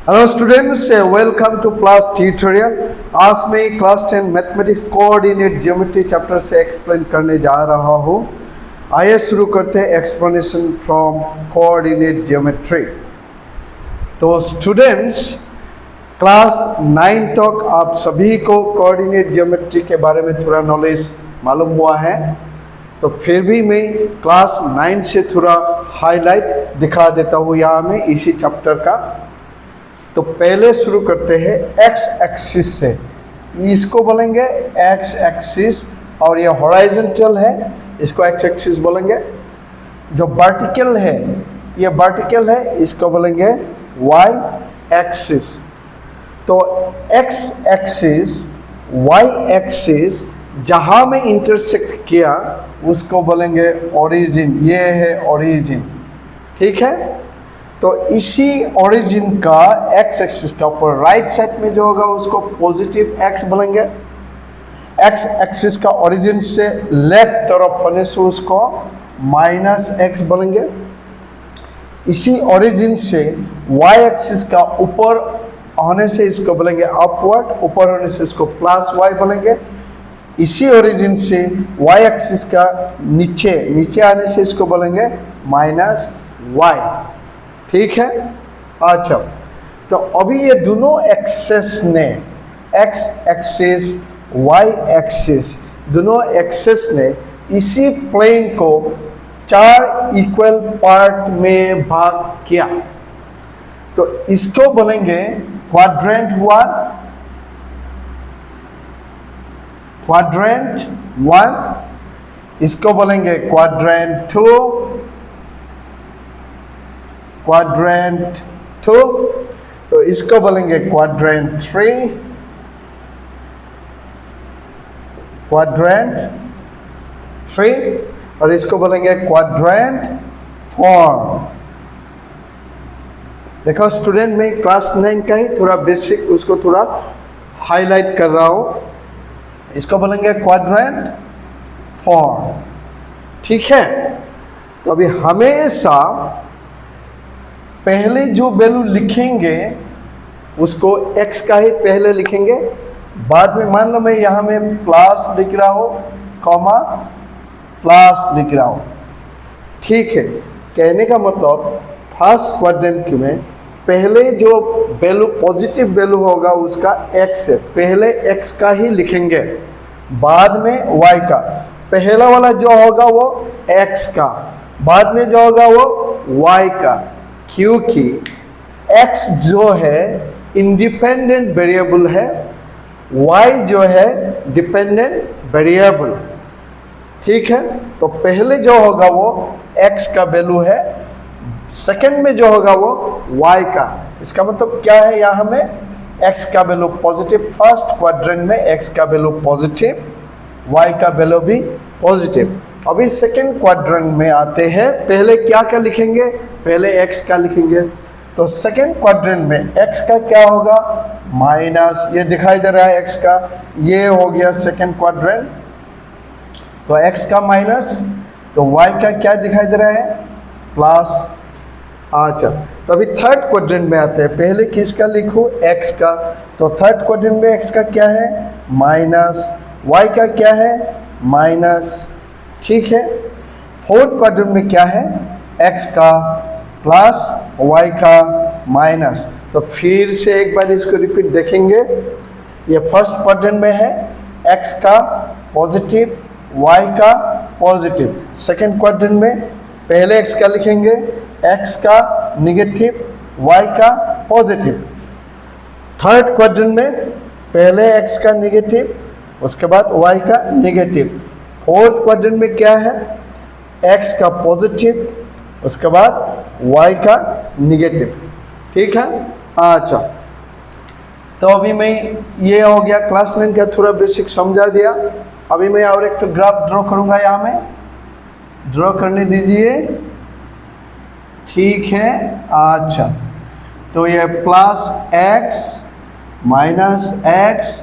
Hello students, welcome to class tutorial. आज मैं class 10 mathematics coordinate geometry chapter से explain करने जा रहा हूँ। आइए शुरू करते हैं एक्सप्लेनेशन फ्रॉम कोऑर्डिनेट ज्योमेट्री। तो स्टूडेंट्स, क्लास 9 तक आप सभी को कोऑर्डिनेट ज्योमेट्री के बारे में थोड़ा नॉलेज मालूम हुआ है, तो फिर भी मैं क्लास 9 से थोड़ा हाईलाइट दिखा देता हूँ यहाँ में इसी चैप्टर का। तो पहले शुरू करते हैं एक्स एक्सिस से। इसको बोलेंगे एक्स एक्सिस, और ये हॉरिजॉन्टल है, इसको एक्स एक्सिस बोलेंगे। जो वर्टिकल है, ये वर्टिकल है, इसको बोलेंगे वाई एक्सिस। तो एक्स एक्सिस वाई एक्सिस जहाँ में इंटरसेक्ट किया उसको बोलेंगे ओरिजिन। ये है ओरिजिन, ठीक है। तो इसी ओरिजिन का एक्स एक्सिस का ऊपर राइट साइड में जो होगा उसको पॉजिटिव एक्स बोलेंगे। एक्स एक्सिस का ओरिजिन से लेफ्ट तरफ होने से उसको माइनस एक्स बोलेंगे। इसी ओरिजिन से वाई एक्सिस का ऊपर होने से इसको बोलेंगे अपवर्ड, ऊपर होने से इसको प्लस वाई बोलेंगे। इसी ओरिजिन से वाई एक्सिस का नीचे आने से इसको बोलेंगे माइनस वाई, ठीक है। अच्छा, तो अभी ये दोनों एक्सेस ने, एक्स एक्सिस वाई एक्सिस, दोनों एक्सेस ने इसी प्लेन को 4 इक्वल पार्ट में भाग किया। तो इसको बोलेंगे क्वाड्रेंट 1, क्वाड्रेंट 1, इसको बोलेंगे क्वाड्रेंट 2, क्वाड्रेंट 2, तो इसको बोलेंगे क्वाड्रेंट 3, क्वाड्रेंट 3, और इसको बोलेंगे क्वाड्रेंट 4। देखो स्टूडेंट, मैं क्लास 9 का ही थोड़ा बेसिक उसको थोड़ा हाईलाइट कर रहा हूँ। इसको बोलेंगे क्वाड्रेंट 4, ठीक है। तो अभी हमेशा पहले जो वैल्यू लिखेंगे उसको x का ही पहले लिखेंगे, बाद में मान लो मैं यहाँ में प्लस लिख रहा हूँ, कॉमा प्लस लिख रहा हूँ, ठीक है। कहने का मतलब फर्स्ट क्वाड्रेंट में पहले जो वैल्यू पॉजिटिव वैल्यू होगा उसका x है, पहले x का ही लिखेंगे, बाद में y का। पहला वाला जो होगा वो x का, बाद में जो होगा वो y का, क्योंकि x जो है इंडिपेंडेंट वेरिएबल है, y जो है डिपेंडेंट वेरिएबल, ठीक है। तो पहले जो होगा वो x का वैल्यू है, सेकंड में जो होगा वो y का। इसका मतलब क्या है, यहाँ में x का वैल्यू पॉजिटिव, फर्स्ट क्वाड्रेंट में x का वैल्यू पॉजिटिव, y का वैल्यू भी पॉजिटिव। अभी सेकेंड क्वाड्रेंट में आते हैं, पहले क्या क्या लिखेंगे, पहले x का लिखेंगे। तो सेकेंड क्वाड्रेंट में x का क्या होगा, माइनस, ये दिखाई दे रहा है x का, ये हो गया सेकेंड क्वाड्रेंट, तो x का माइनस, तो y का क्या दिखाई दे रहा है, प्लस। अच्छा, तो अभी थर्ड क्वाड्रेंट में आते हैं, पहले किसका लिखूं, x का। तो थर्ड क्वाड्रेंट में x का क्या है, माइनस, y का क्या है, माइनस, ठीक है। फोर्थ क्वाड्रेंट में क्या है, x का प्लस, y का माइनस। तो फिर से एक बार इसको रिपीट देखेंगे। ये फर्स्ट क्वाड्रेंट में है, x का पॉजिटिव, y का पॉजिटिव। सेकंड क्वाड्रेंट में पहले x का लिखेंगे, x का निगेटिव, y का पॉजिटिव। थर्ड क्वाड्रेंट में पहले x का निगेटिव, उसके बाद y का निगेटिव। फोर्थ क्वाड्रेंट में क्या है, x का पॉजिटिव, उसके बाद y का निगेटिव, ठीक है। अच्छा, तो अभी मैं, ये हो गया क्लास 9 का थोड़ा बेसिक समझा दिया। अभी मैं और एक तो ग्राफ ड्रॉ करूंगा, यहाँ में ड्रॉ करने दीजिए, ठीक है। अच्छा, तो ये plus x minus x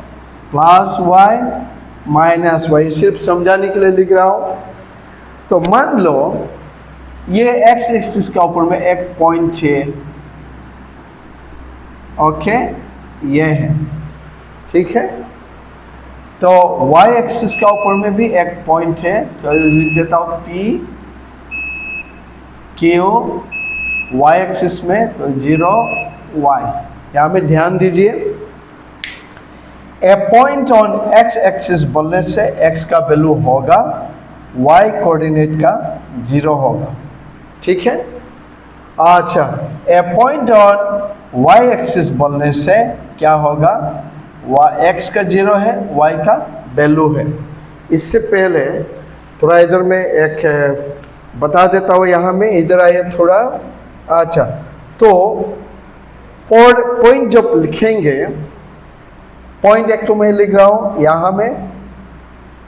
plus y minus y, सिर्फ समझाने के लिए लिख रहा हूँ। तो मान लो ये x एक्सिस का ऊपर में एक पॉइंट है, ओके, ये है, ठीक है। तो y एक्सिस का ऊपर में भी एक पॉइंट है, तो लिख देता हूँ P Q, y एक्सिस में तो 0 y। यहाँ पे ध्यान दीजिए, ए पॉइंट ऑन x एक्सिस बोलने से x का वैल्यू होगा, y कोऑर्डिनेट का 0 होगा, ठीक है। अच्छा, ए पॉइंट ऑन y एक्सिस बोलने से क्या होगा, x का 0 है, y का वैल्यू है। इससे पहले थोड़ा इधर में एक बता देता हूँ, यहाँ में इधर आइए थोड़ा। अच्छा, तो पॉइंट जब लिखेंगे, पॉइंट एक तो मैं लिख रहा हूँ यहाँ में,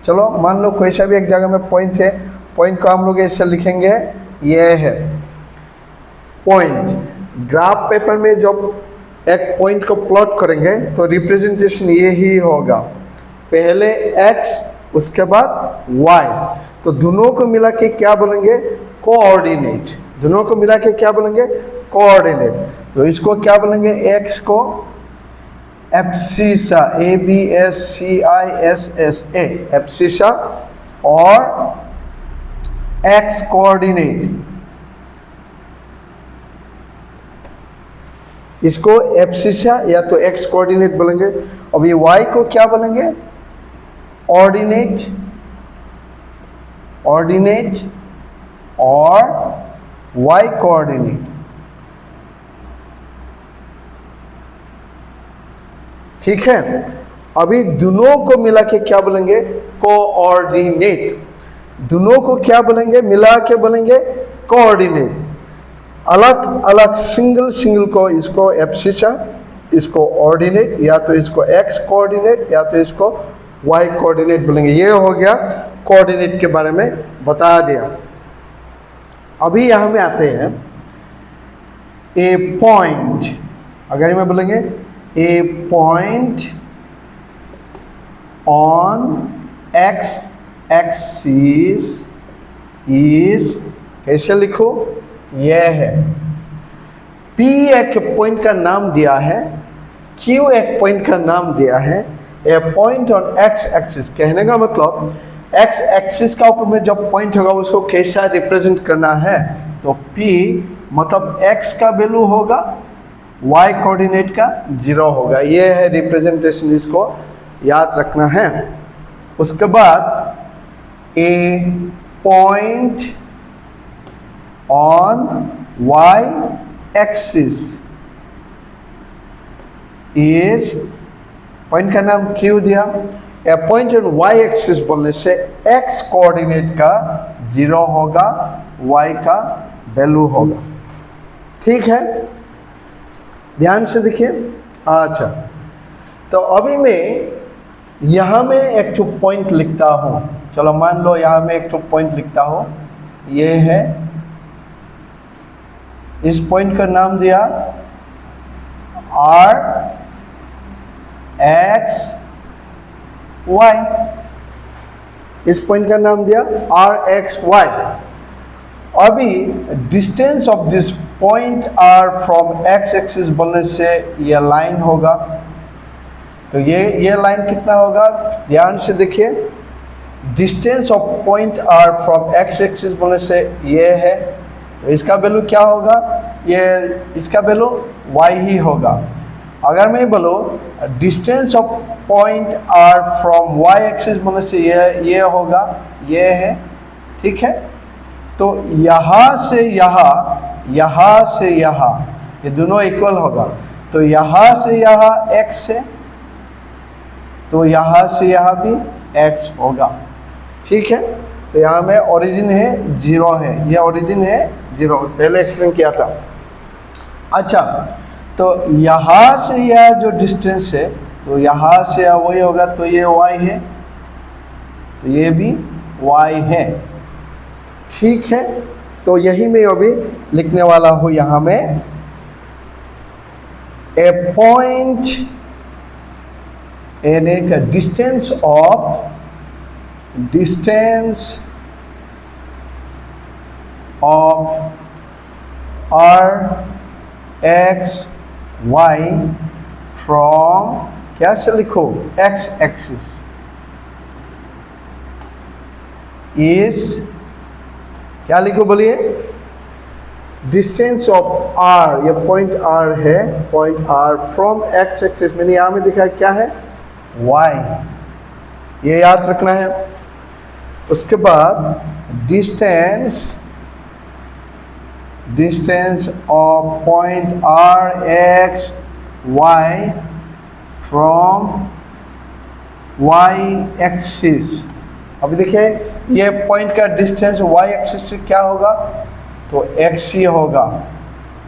चलो मान लो कोई सा भी एक जगह में पॉइंट है, पॉइंट को हम लोग ऐसे लिखेंगे, ये है पॉइंट। ग्राफ पेपर में जब एक पॉइंट को प्लॉट करेंगे तो रिप्रेजेंटेशन ये ही होगा, पहले x उसके बाद y, तो दोनों को मिला के क्या बोलेंगे, कोऑर्डिनेट। दोनों को मिला के क्या बोलेंगे, कोऑर्डिनेट। तो इसको क्या बोलेंगे, x को एब्सिसा, ABSCISSA, एब्सिसा, और x कोऑर्डिनेट, इसको एब्सिसा या तो x कोऑर्डिनेट बोलेंगे। अब ये y को क्या बोलेंगे, ऑर्डिनेट, ऑर्डिनेट और y कोऑर्डिनेट, ठीक है। अभी दोनों को मिला के क्या बोलेंगे, कोऑर्डिनेट। दोनों को क्या बोलेंगे, मिला के बोलेंगे कोऑर्डिनेट। अलग अलग सिंगल सिंगल को, इसको एब्सिसा, इसको ऑर्डिनेट, या तो इसको x कोऑर्डिनेट या तो इसको y कोऑर्डिनेट बोलेंगे। ये हो गया कोऑर्डिनेट के बारे में बता दिया। अभी यहाँ में आते हैं, ए पॉइंट, अगर मैं बोलेंगे a point on x axis is, कैसे लिखो, यह है P एक पॉइंट का नाम दिया है, Q एक पॉइंट का नाम दिया है, ए पॉइंट ऑन x एक्सिस, कहने का मतलब x एक्सिस का ऊपर में जब पॉइंट होगा उसको कैसा रिप्रेजेंट करना है, तो P मतलब x का वैल्यू होगा, y कोऑर्डिनेट का 0 होगा। ये है रिप्रेजेंटेशन, इसको याद रखना है। उसके बाद a point on y axis is, point का नाम Q दिया, a point on y axis बोलने से x कोऑर्डिनेट का 0 होगा, y का वैल्यू होगा, ठीक है। ध्यान से देखिए। अच्छा, तो अभी मैं यहाँ में एक तो पॉइंट लिखता हूँ, चलो मान लो यहाँ में एक तो पॉइंट लिखता हूँ, ये है, इस पॉइंट का नाम दिया R X Y, इस पॉइंट का नाम दिया R X Y। अभी distance of this point R from X axis बोलने से ये लाइन होगा, तो ये लाइन कितना होगा, ध्यान से देखिए। Distance of point R from X axis बोलने से ये है, तो इसका वैल्यू क्या होगा, ये इसका वैल्यू y ही होगा। अगर मैं बोलो distance of point R from y axis बोलने से ये होगा, ये है, ठीक है। तो यहाँ से यहाँ, यहाँ से यहाँ, ये दोनों इक्वल होगा, तो यहाँ से यहाँ x है, तो यहाँ से यहाँ भी x होगा, ठीक है। तो यहाँ में ओरिजिन है 0 है, ये ओरिजिन है 0, पहले एक्सप्लेन किया था। अच्छा, तो यहाँ से यह जो डिस्टेंस है, तो यहाँ से यह वही होगा, तो ये y है, तो ये भी y है, ठीक है। तो यही मैं अभी लिखने वाला हूँ यहाँ में, ए पॉइंट एन एक distance of R X y from क्या से लिखो x एक्सिस इज क्या लिखो बोलिए डिस्टेंस ऑफ r, ये पॉइंट r है, point r from x axis मैंने यहां में दिखा क्या है y, ये याद रखना है। उसके बाद distance of point r x y from y axis. अभी देखिए ये पॉइंट का डिस्टेंस y एक्सिस से क्या होगा तो x ही होगा,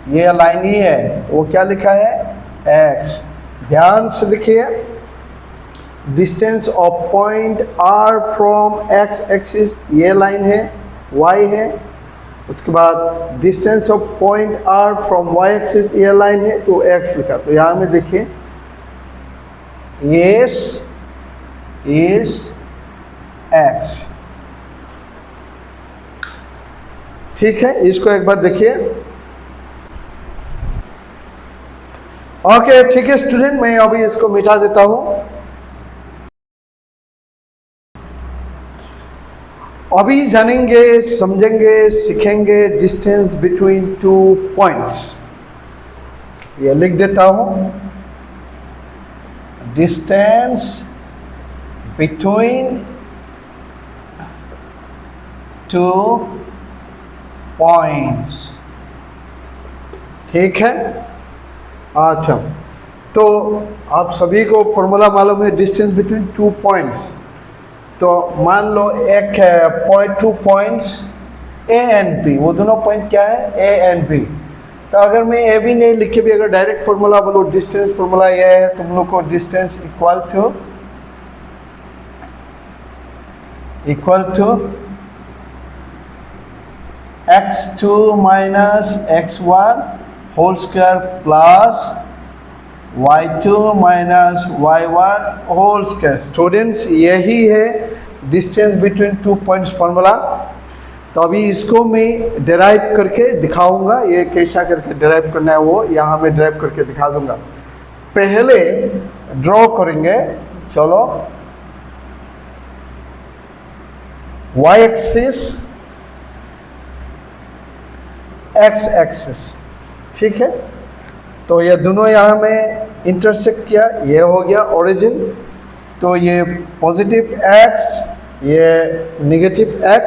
ये लाइन ही है तो वो क्या लिखा है x। ध्यान से देखिए distance of point r from x axis ये लाइन है y है। उसके बाद distance of point r from y axis ये लाइन है तो x लिखा। तो यहाँ में देखिए yes is x, ठीक है। इसको एक बार देखिए। ओके ठीक है स्टूडेंट, मैं अभी इसको मिटा देता हूं। अभी जानेंगे समझेंगे सीखेंगे डिस्टेंस बिटवीन टू पॉइंट्स। ये लिख देता हूं डिस्टेंस बिटवीन टू पॉइंट्स, ठीक है। अच्छा तो आप सभी को फॉर्मूला मालूम है डिस्टेंस बिटवीन टू पॉइंट्स। तो मान लो एक point two points A and B, वो दोनों पॉइंट क्या है ए एंड बी। तो अगर मैं ए भी नहीं लिखे भी अगर डायरेक्ट फॉर्मूला बोलो डिस्टेंस फॉर्मूला ये है तुम लोग को distance equal to x2 minus x1 whole square plus y2 minus y1 whole square. Students यही है distance between two points formula. तो अभी इसको मैं डिराइव करके दिखाऊंगा, ये कैसा करके डिराइव करना है वो यहाँ मैं डिराइव करके दिखा दूंगा। पहले ड्रॉ करेंगे, चलो y एक्सिस x एक्सिस, ठीक है। तो ये दोनों यहाँ में इंटरसेक्ट किया, ये हो गया ओरिजिन। तो ये पॉजिटिव x, ये नेगेटिव x,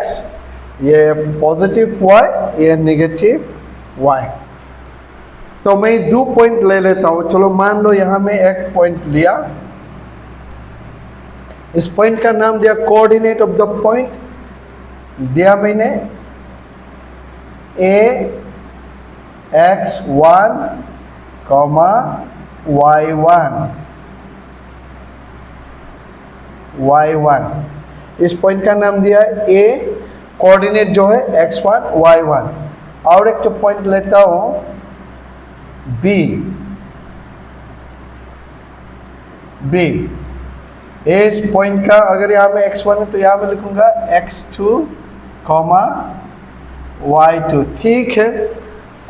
ये पॉजिटिव y, ये नेगेटिव y। तो मैं दो पॉइंट ले लेता हूँ। चलो मान लो यहाँ में एक पॉइंट लिया, इस पॉइंट का नाम दिया कोऑर्डिनेट ऑफ द पॉइंट दिया मैंने x1 कॉमा y1। इस पॉइंट का नाम दिया a, कोऑर्डिनेट जो है x1 y1। और एक तो पॉइंट लेता हूं b, इस पॉइंट का अगर यहाँ में x1 है तो यहाँ में लिखूंगा x2 कॉमा y2, ठीक है।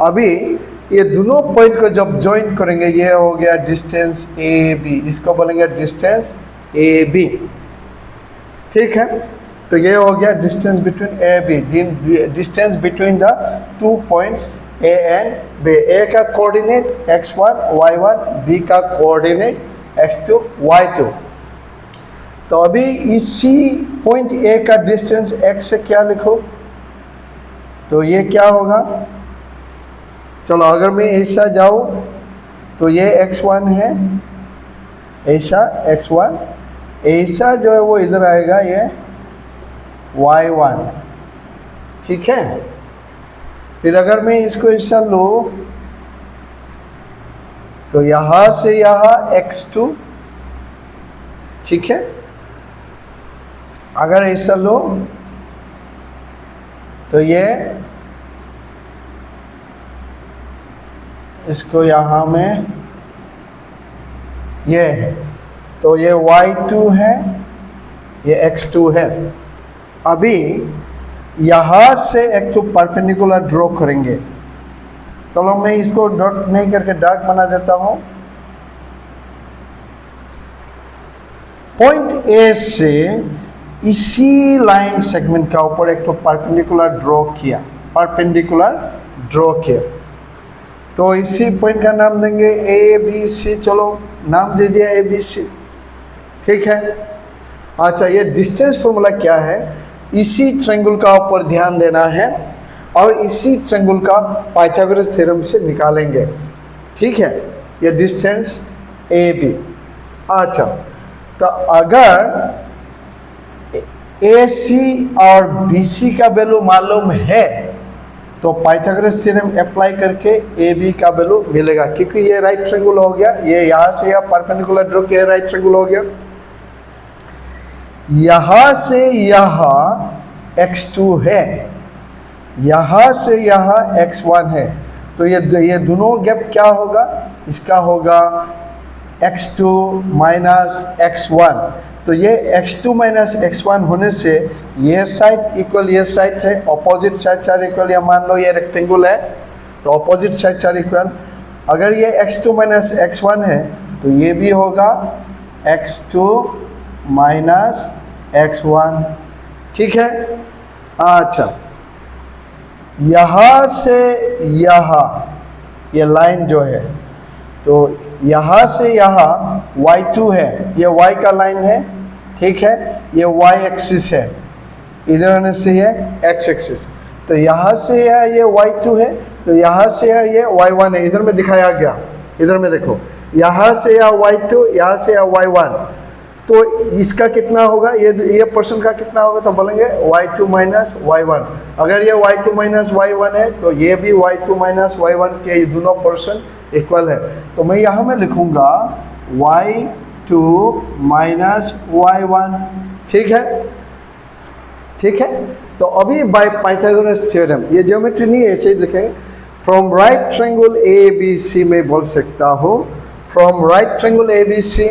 अभी ये दोनों पॉइंट को जब ज्वाइन करेंगे ये हो गया डिस्टेंस ए बी, इसको बोलेंगे डिस्टेंस ए बी, ठीक है। तो ये हो गया distance between A B, distance between the two points A and B. A का कोऑर्डिनेट x1 y1, बी का कोऑर्डिनेट x2 y2। तो अभी इसी पॉइंट ए का डिस्टेंस x से क्या लिखो तो ये क्या होगा, चलो अगर मैं ऐसा जाऊं तो ये x1 है, ऐसा x1, ऐसा जो है वो इधर आएगा ये y1, ठीक है। फिर अगर मैं इसको ऐसा लूं तो यहाँ से यहाँ x2, ठीक है। अगर ऐसा लो तो ये इसको यहाँ में ये है तो ये y2 है, ये x2 है। अभी यहाँ से एक तो परपेंडिकुलर ड्रॉ करेंगे, चलो मैं इसको डॉट नहीं करके डार्क बना देता हूँ। पॉइंट ए से इसी लाइन सेगमेंट का ऊपर एक तो परपेंडिकुलर ड्रॉ किया, तो इसी पॉइंट का नाम देंगे ए बी सी। चलो नाम दे दिया ए बी सी, ठीक है। अच्छा, ये डिस्टेंस फॉर्मूला क्या है? इसी ट्रायंगल का ऊपर ध्यान देना है और इसी ट्रायंगल का पाइथागोरस थ्योरम से निकालेंगे, ठीक है। ये डिस्टेंस ए बी। अच्छा, तो अगर ए सी और बी सी का वैल्यू मालूम है तो पाइथागोरस थ्योरम अप्लाई करके ए बी का वैल्यू मिलेगा, क्योंकि ये राइट ट्रायंगल हो गया, ये यहाँ से यहाँ परपेंडिकुलर ड्रॉ किया राइट ट्रायंगल हो गया। यहाँ से यहाँ x2 है, यहाँ से यहाँ x1 है, तो ये दोनों गैप क्या होगा? इसका होगा x2 माइनस x1। तो ये x2 माइनस x1 होने से ये साइड इक्वल ये साइड है, अपोजिट साइड चार इक्वल, या मान लो ये रेक्टेंगल है तो अपोजिट साइड चार इक्वल। अगर ये x2 माइनस x1 है तो ये भी होगा x2 माइनस x1, ठीक है। अच्छा, यहाँ से यहाँ ये लाइन जो है, तो यहाँ से यहाँ y2 है, ये y का लाइन है, ठीक है। ये y एक्सिस है, इधर आने से ये x एक्सिस, तो यहाँ से यहाँ ये y2 है, तो यहाँ से यहाँ ये y1 है, इधर में दिखाया गया, इधर में देखो, यहाँ से यहाँ y2, यहाँ से यहाँ y1, तो इसका कितना होगा? ये पर्सन का कितना होगा? तो बोलेंगे y2 माइनस y1। अगर ये y2 माइनस y1 है तो ये भी y2 माइनस y1 के ये दोनों पर्सन इक्वल है। तो मैं यहाँ में लिखूंगा y2 माइनस y1, ठीक है, ठीक है। तो अभी बाय पाइथागोरस थ्योरम, ये ज्योमेट्री नहीं है, ऐसे ही लिखेंगे। From right triangle A B C में बोल सकता हूँ, from right triangle A B C,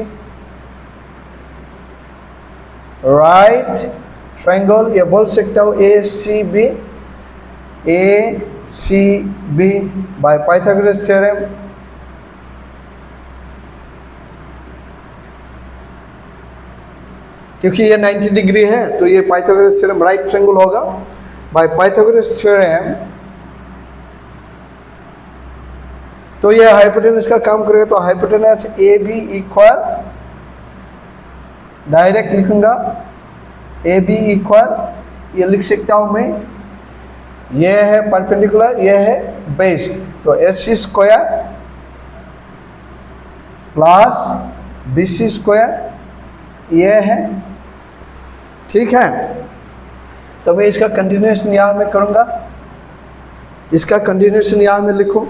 right triangle, ये बोल सकता हूँ A C B by Pythagoras theorem. क्योंकि ये 90 डिग्री है तो ये पाइथागोरस थ्योरम राइट ट्रायंगल होगा बाय पाइथागोरस थ्योरम। तो ये हाइपोटेनस का काम करेगा, तो hypotenuse A B equal, direct लिखूंगा ए बी इक्वल, ये लिख सकता हूं मैं, ये है परपेंडिकुलर, ये है बेस, तो S C square plus B C square ये है, ठीक है। तो मैं इसका कंटिन्यूएशन यहाँ में करूँगा, इसका कंटिन्यूएशन यहाँ में लिखूँ,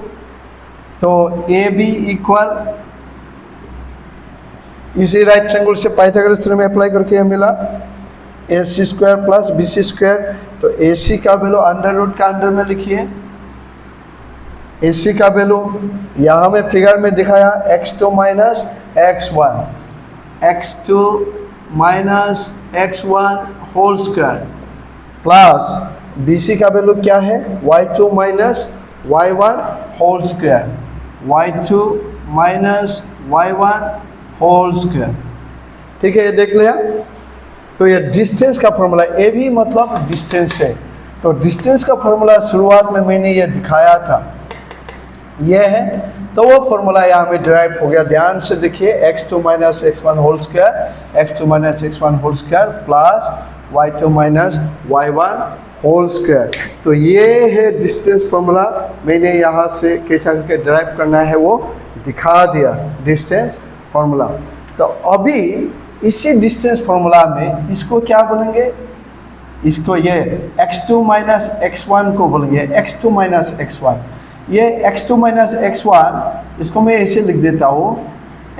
तो ए बी इक्वल, इसी राइट ट्रायंगल से पाइथागोरस थ्योरम अप्लाई करके यह मिला A C square plus B C square. तो ए सी का वैल्यू अंडर रूट का अंडर में लिखिए, ए सी का वैल्यू यहाँ में फिगर में दिखाया x2 minus x1, x2 minus x1 whole square plus B C का वैल्यू क्या है? y2 minus y1 whole square, y2 minus y1 whole square, ठीक है। ये देख लिया। तो ये डिस्टेंस का फॉर्मूला, ए भी मतलब डिस्टेंस है, तो डिस्टेंस का फॉर्मूला शुरुआत में मैंने ये दिखाया था, ये है, तो वो फॉर्मूला यहाँ पे डिराइव हो गया। ध्यान से देखिए, x2 minus x1 whole square, x2 minus x1 whole square plus y2 minus y1 whole square. तो ये है डिस्टेंस फॉर्मूला, मैंने यहाँ से कैसा करके डिराइव करना है वो दिखा दिया, डिस्टेंस फॉर्मूला। तो अभी इसी डिस्टेंस फॉर्मूला में इसको क्या बोलेंगे? इसको ये x2 माइनस x1 को बोलेंगे x2 माइनस x1। ये x2 माइनस x1 इसको मैं ऐसे लिख देता हूँ,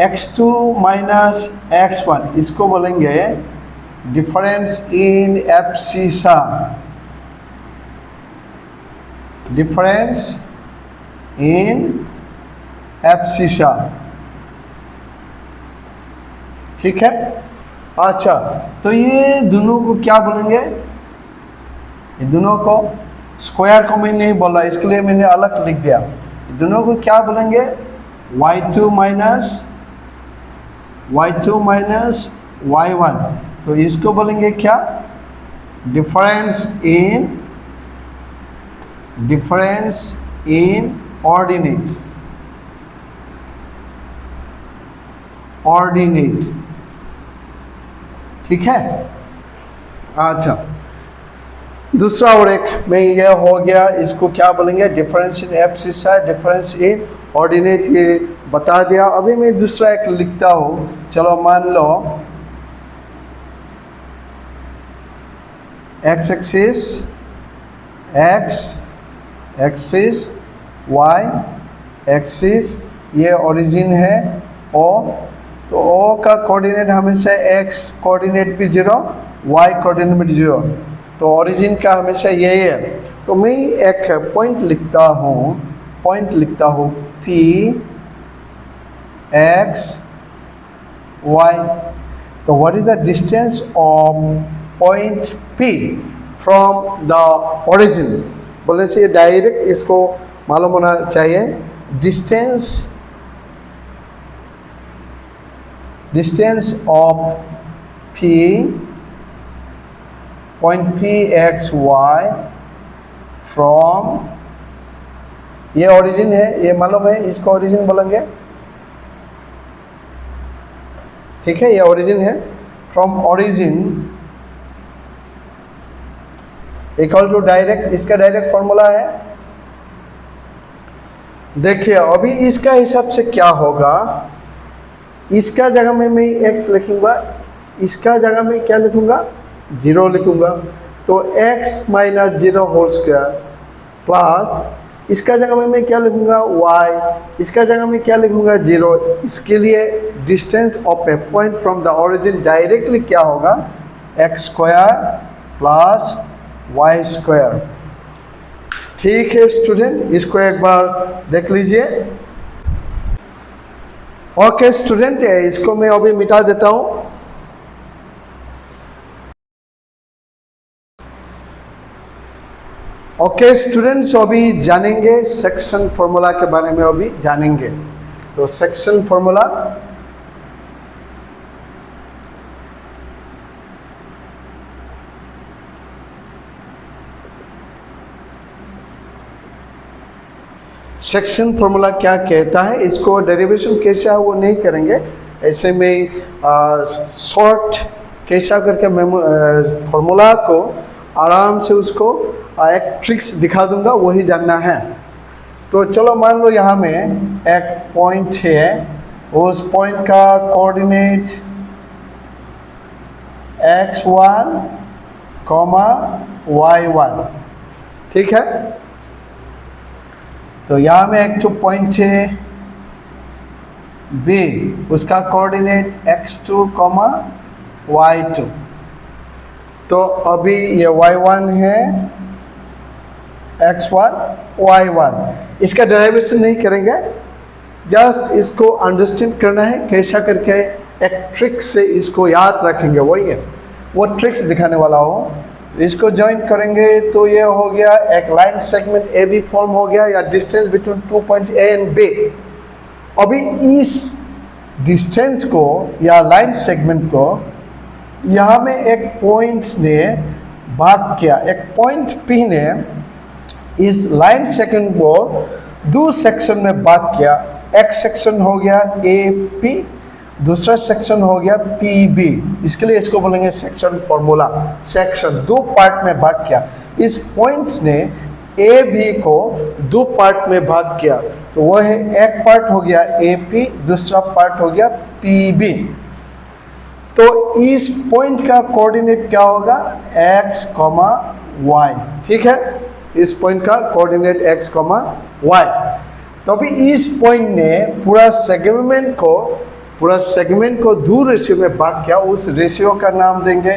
x2 माइनस x1 इसको बोलेंगे difference in abscission, difference in abscission, ठीक है। अच्छा, तो ये दोनों को क्या बोलेंगे? ये दोनों को, स्क्वायर को मैं नहीं बोला इसके लिए मैंने अलग लिख दिया, दोनों को क्या बोलेंगे, y2 माइनस y1। तो इसको बोलेंगे क्या, डिफरेंस इन ऑर्डिनेट। ठीक है। अच्छा, दूसरा और एक में यह हो गया, इसको क्या बोलेंगे, डिफरेंस इन एब्सिस है, डिफरेंस इन ऑर्डिनेट, ये बता दिया। अभी मैं दूसरा एक लिखता हूँ। चलो मान लो एक्स एक्सिस वाई एक्सिस, ये ओरिजिन है ओ। तो ओ का कोऑर्डिनेट हमेशा एक्स कोऑर्डिनेट भी 0, वाई कोऑर्डिनेट भी 0। तो ओरिजिन का हमेशा यही है। तो मैं एक पॉइंट लिखता हूँ पी एक्स वाई। तो what is the distance of point P from the origin? बोले से डायरेक्ट इसको मालूम होना चाहिए। Distance of P, point P X Y from, ये ओरिजिन है, ये मालूम है, इसको ओरिजिन बोलेंगे। ठीक है, ये ओरिजिन है। From origin equal to direct, इसका डायरेक्ट फॉर्मूला है। देखिए अभी इसका हिसाब से क्या होगा, इसका जगह में मैं x लिखूंगा, इसका जगह में क्या लिखूंगा, 0 लिखूंगा। तो x minus 0 whole square plus, इसका जगह में मैं क्या लिखूंगा, y, इसका जगह में क्या लिखूंगा, 0। इसके लिए distance of A point from the origin directly क्या होगा, x square plus y square. ठीक है स्टूडेंट, इसको एक बार देख लीजिए। ओके स्टूडेंट, इसको मैं अभी मिटा देता हूं। ओके स्टूडेंट्स, अभी जानेंगे सेक्शन फॉर्मूला के बारे में, अभी जानेंगे। तो सेक्शन फॉर्मूला, सेक्शन फॉर्मूला क्या कहता है, इसको डेरिवेशन कैसा है वो नहीं करेंगे। ऐसे में शॉर्ट कैसा करके फॉर्मूला को आराम से उसको एक ट्रिक्स दिखा दूंगा, वही जानना है। तो चलो मान लो यहाँ में एक पॉइंट है, उस पॉइंट का कोऑर्डिनेट x1, y1। ठीक है। तो यहाँ में एक तो पॉइंट है B, उसका कोऑर्डिनेट x2, y2। तो अभी ये y1 है, x1, y1। इसका डेरिवेशन नहीं करेंगे, जस्ट इसको अंडरस्टैंड करना है कैसा करके एक ट्रिक से इसको याद रखेंगे, वही है, वो ट्रिक्स दिखाने वाला हो। इसको ज्वाइन करेंगे तो ये हो गया एक line segment A B form हो गया, या distance between 2 points A and B. अभी इस डिस्टेंस को या लाइन सेगमेंट को यहाँ में एक पॉइंट ने भाग किया, एक पॉइंट पी ने इस लाइन सेगमेंट को 2 सेक्शन में भाग किया। एक सेक्शन हो गया ए पी, दूसरा सेक्शन हो गया पी बी। इसके लिए इसको बोलेंगे सेक्शन फॉर्मूला। सेक्शन 2 पार्ट में भाग किया, इस पॉइंट्स ने ए बी को 2 पार्ट में भाग किया। तो वो है, एक पार्ट हो गया ए पी, दूसरा पार्ट हो गया पी बी। तो इस पॉइंट का कोऑर्डिनेट क्या होगा, x, y। ठीक है, इस पॉइंट का कोऑर्डिनेट x, y। तो अभी इस पॉइंट ने पूरा सेगमेंट को 2 रेशियो में भाग किया। उस रेशियो का नाम देंगे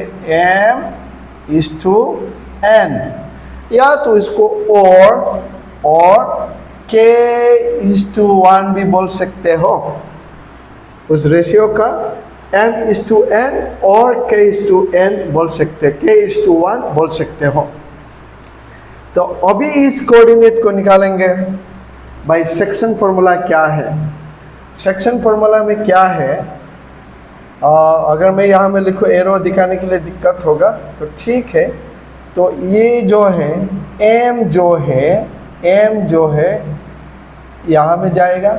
m:n, या तो इसको और k:1 भी बोल सकते हो। उस रेशियो का m:n और k:n बोल सकते, k:1 बोल सकते हो। तो अभी इस कोऑर्डिनेट को निकालेंगे। भाई सेक्शन फॉर्मूला क्या है? सेक्शन फॉर्मूला में क्या है, अगर मैं यहाँ में लिखूँ एरो दिखाने के लिए दिक्कत होगा तो ठीक है। तो ये जो है m जो है यहाँ में जाएगा,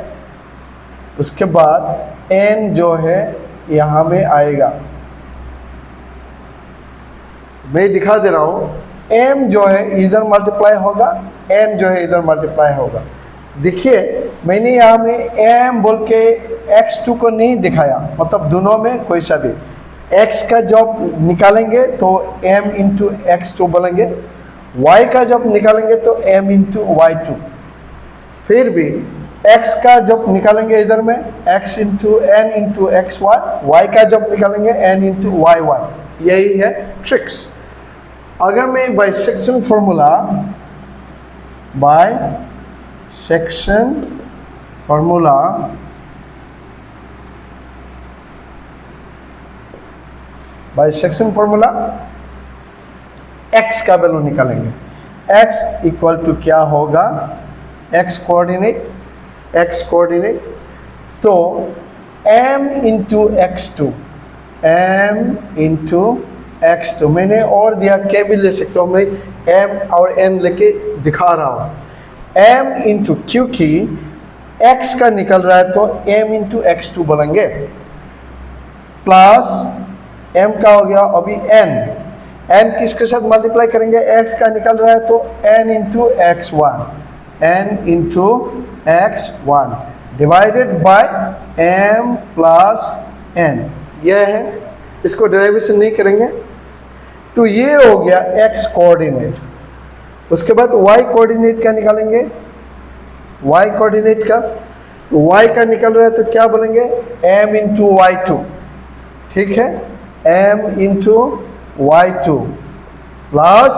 उसके बाद n जो है यहाँ में आएगा। मैं दिखा दे रहा हूँ, m जो है इधर मल्टीप्लाई होगा, n जो है इधर मल्टीप्लाई होगा। देखिए मैंने यहाँ में m बोल के x2 को नहीं दिखाया, मतलब दोनों में कोई सा भी x का जब निकालेंगे तो m इंटू x2 बोलेंगे, y का जब निकालेंगे तो m इंटू y2। फिर भी x का जब निकालेंगे इधर में x into n into xy, y का जब निकालेंगे n इंटू yy। यही है ट्रिक्स। अगर मैं बाय सेक्शन फॉर्मूला x का वैल्यू निकालेंगे। x इक्वल टू क्या होगा, x कोऑर्डिनेट तो m इंटू x2 मैंने और दिया, k भी ले सकता हूँ, मैं m और n लेके दिखा रहा हूँ। m इंटू, क्योंकि x का निकल रहा है तो m इंटू x2 बोलेंगे, प्लस m का हो गया अभी n किसके साथ मल्टीप्लाई करेंगे, x का निकल रहा है तो n into x1 divided bye m plus n। यह है, इसको डेरिवेशन नहीं करेंगे तो ये हो गया x कोऑर्डिनेट। उसके बाद y कोऑर्डिनेट का निकालेंगे, y कोऑर्डिनेट का तो y का निकल रहा है तो क्या बोलेंगे, m इंटू y2, ठीक है, m into y2 plus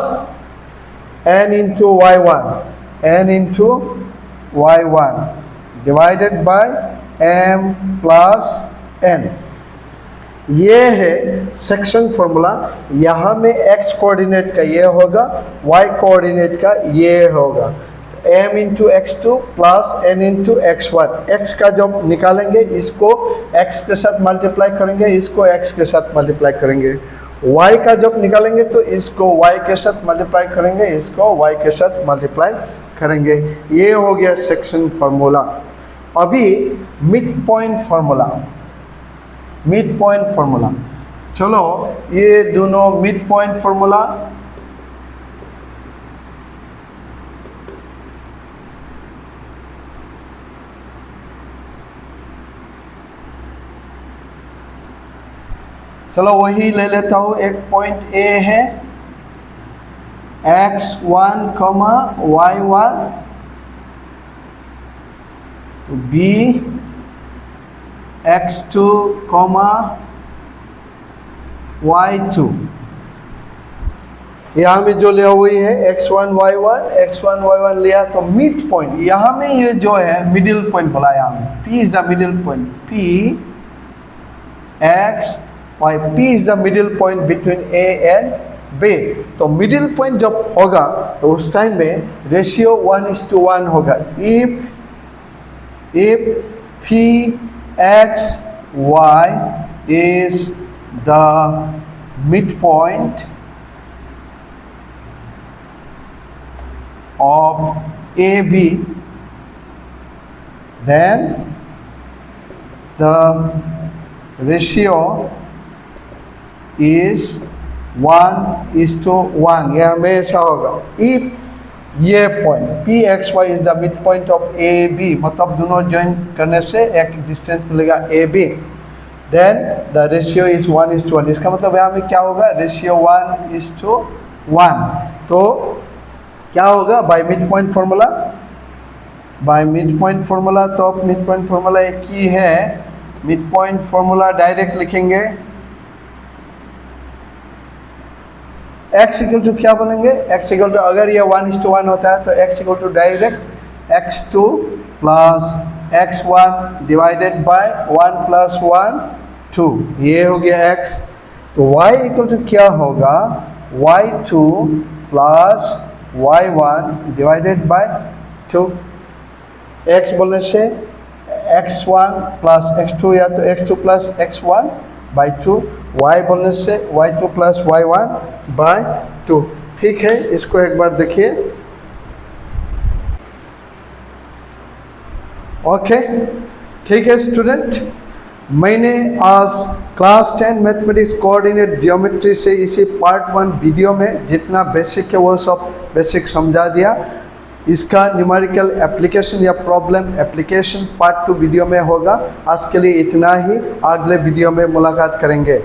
n into y1 divided by m plus n। ये है सेक्शन फॉर्मूला। यहाँ में x कोऑर्डिनेट का ये होगा, y कोऑर्डिनेट का ये होगा, तो m into x2 plus n into x1। x का जब निकालेंगे इसको x के साथ मल्टीप्लाई करेंगे, इसको x के साथ मल्टीप्लाई करेंगे। y का जब निकालेंगे तो इसको y के साथ मल्टीप्लाई करेंगे, इसको y के साथ मल्टीप्लाई करेंगे। ये हो गया सेक्शन फार्मूला। अभी मिड पॉइंट फार्मूला, चलो ये दोनों मिड पॉइंट फार्मूला चलो वही ले लेता हूँ। एक पॉइंट ए है x1, y1, तो b x2, y2। यहाँ में जो लिया हुई है x1 y1 लिया, तो मिड पॉइंट यहाँ में ये जो है मिडिल पॉइंट बोला, यहाँ में p is the middle point, p x y, p is the middle point between a and b। तो मिडिल पॉइंट जब होगा तो उस टाइम में रेशियो 1:1 होगा। If p x y is the midpoint of AB, then the ratio is 1:1। यह हमेशा होगा। इफ ये point P X Y is the mid point of A B, मतलब दोनों ज्वाइन करने से एक डिस्टेंस मिलेगा A B, then the ratio is 1:1। इसका मतलब यहाँ में क्या होगा, रेशियो 1:1। तो क्या होगा बाय मिड पॉइंट फार्मूला, तो अब मिड पॉइंट फार्मूला एक ही है। मिड पॉइंट फार्मूला डायरेक्ट लिखेंगे, x इक्वल टू क्या बोलेंगे, x इक्वल टू, अगर ये 1:1 होता है तो x equal to direct x2 plus x1 divided by 1 + 1 2, ये हो गया x। तो y इक्वल टू क्या होगा, y2 plus y1 divided by 2। x बोलने से x1 प्लस x2 या तो x2 plus x1 by 2, y बोलने से y2 प्लस y1 बाई 2। ठीक है, इसको एक बार देखिए। ओके, ठीक है स्टूडेंट, मैंने आज क्लास 10 मैथमेटिक्स कोऑर्डिनेट ज्योमेट्री से इसी पार्ट 1 वीडियो में जितना बेसिक है वो सब बेसिक समझा दिया। इसका न्यूमेरिकल एप्लीकेशन या प्रॉब्लम एप्लीकेशन पार्ट 2 वीडियो में होगा। आज के लिए इतना ही, अगले वीडियो में मुलाकात करेंगे।